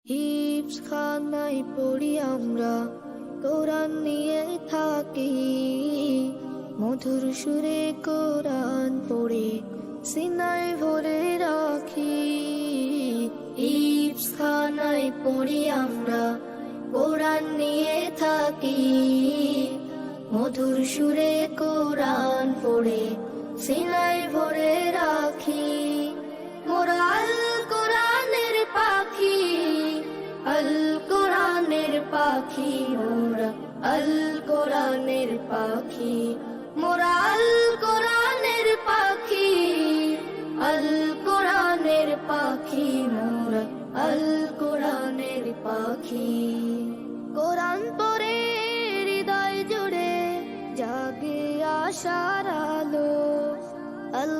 হিপস খানায় পড়ি আমরা, কোরআন নিয়ে থাকি, মধুর সুরে কোরআন পড়ে সিনায় ভরে রাখি। হিপস খানায় পড়ি আমরা, কোরআন নিয়ে থাকি, মধুর সুরে কোরআন পড়ে সিনায় ভরে রাখি। মোরা আল কোরআনের পাখি, আল কোরআনের পাখি, মোরা আল কোরআনের পাখি, মোরা আল কোরআনের পাখি, আল কোরআনের পাখি, মোরা আল কোরআনের পাখি। কোরআন পড়ে হৃদয় জুড়ে জাগে আশার আলো, আল